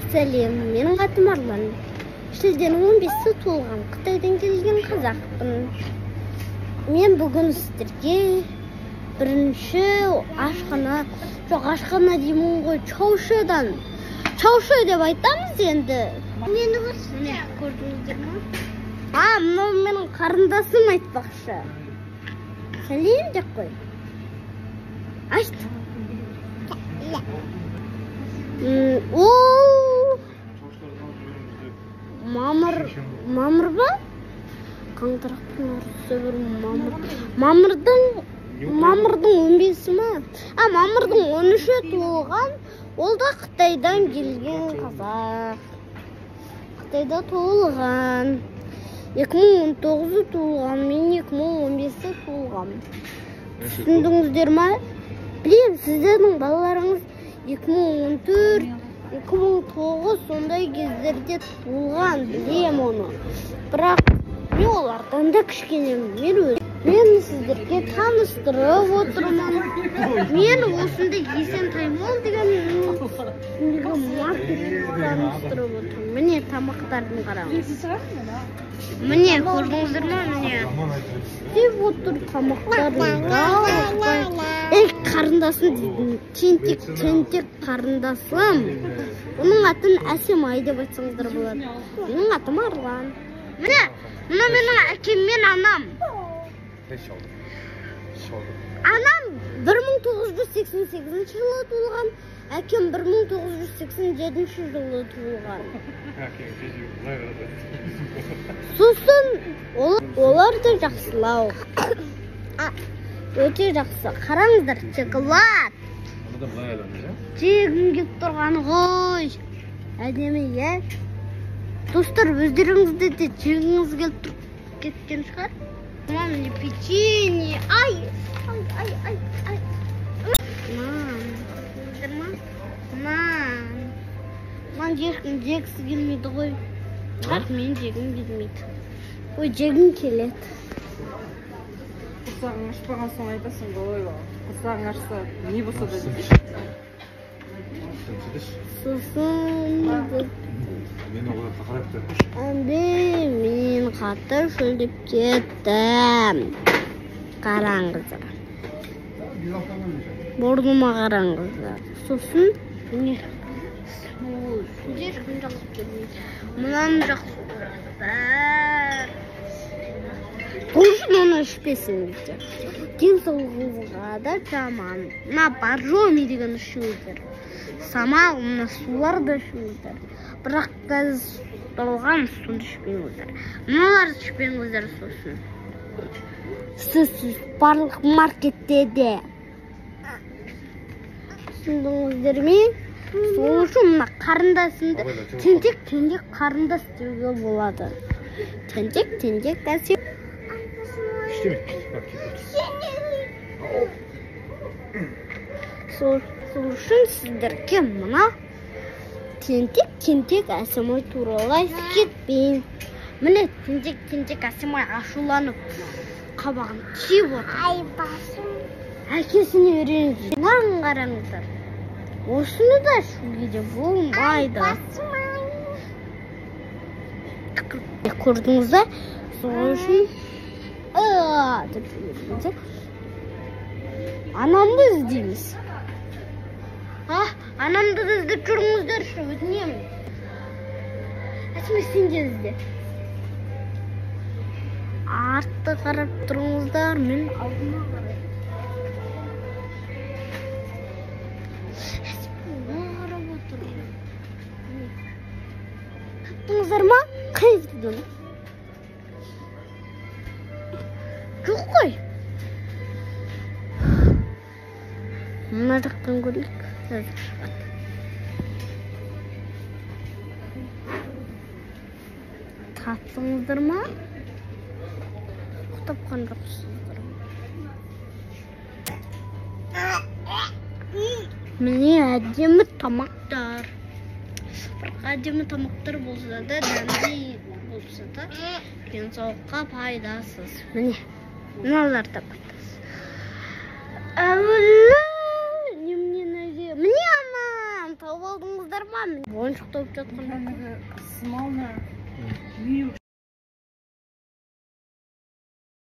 Сәлем, менің атым Арлан. Шілденің 15-сі туылған Қытайдан келген қазақпын. Мен бүгін сіздерге бірінші ашқана деймін ғой, Чаушой деп айтамыз енді. Мені көрдіңіздер ме? Мынау менің қарындасым айтпақшы. Сәлем деп қой. Ашты. Мамыр ба? Қаңтырақтың арысы бір мамырдың 15-і ма? Мамырдың 13-і туылған, ол да Қытайдан келген қазақ. Қытайда туылған. 2019-і туылған, мен 2015-і туылған. Түсіндіңіздер ма? Білем, сіздердің балаларыңыз 2014, 2009 сондай кездерде туылған, білем оны. Бірақ мен олардан да кішкенемін. Мен сіздерге таныстырып отырмын. Мен осындай Есентаймол деген маркетті таныстырып отырмын. Міне тамақтарын қараңыз. Міне көрдіңіздер ме? Міне деп отыр тамақтарын. Қарындасым деймін. Тентек қарындасым. Оның атын Әсемай деп айтсаңыздар болады. Менің атым Арлан. Міне, мына менің әкем мен анам. Анам 1988 жылы туылған, әкем 1987 жылы туылған. Сосын олар да жақсылау. Өте жақсы. Қараңыздар, шоколад. Жегім келіп тұрғаны ғой. Әдемі, е? Достар, өздеріңізді де жегіңіз келіп кеткен шығар. Мамне печенье. Ай. Мам, ешкім жегісі келмейді ғой. Бірақ мен жегім келмейді. Ой, жегім келеді. Құрсағың ашпаған соң айтасың ғой. Құрсағың ашса, не болса да дейсің. Сосын мен қатты шөлдеп кеттім. Қараңыздар. Бордыма қараңыздар. Сосын міне ешкім жақсы көрмейді. Мұнан жақсы көріңіздер. Құршын оны ішпесіңіздер. Денсаулығыңызға да жаман. Мына боржоми деген ішіңіздер. Самал, мына суларды ішіңіздер. Бірақ газ толған суды ішпеңіздер. Мыналарды ішпеңіздер сосын. Сіз барлық маркетте де. Түсіндіңіздер ме? Сол үшін мына қарындасымды тентек қарындас деуге болады. Тентек әсем. Сол үшін сіздерге мына тентек Әсемай туралы айтып кетпейін. Міне тентек Әсемай ашуланып қабағын түйіп отыр. Әкесіне үйреніп маған қараңыздар. Осыны да шуге болмайды. Көрдіңіздер? Сол үшін деп жүргенде анамды іздейміз. Анамды да іздеп жүріңіздер, өтінемін. Әсемай, сен де ізде. Артты қарап тұрыңыздар, мен алдыма қараймын. Әсемай, оған қарап отырмын. Таптыңыздар ма? Қай жерден? Жоқ қой. Мына жақтан көрейік. Таптыңыздар ма? Тапқан жоқсыздар. Міне әдемі тамақтар. Бірақ әдемі тамақтар болса да, дәмді болса да, денсаулыққа пайдасыз. Міне, мыналар да пайдасыз. Міне анам, тауып алдыңыздар ма ойыншық тауып жатқан Кәдімгі small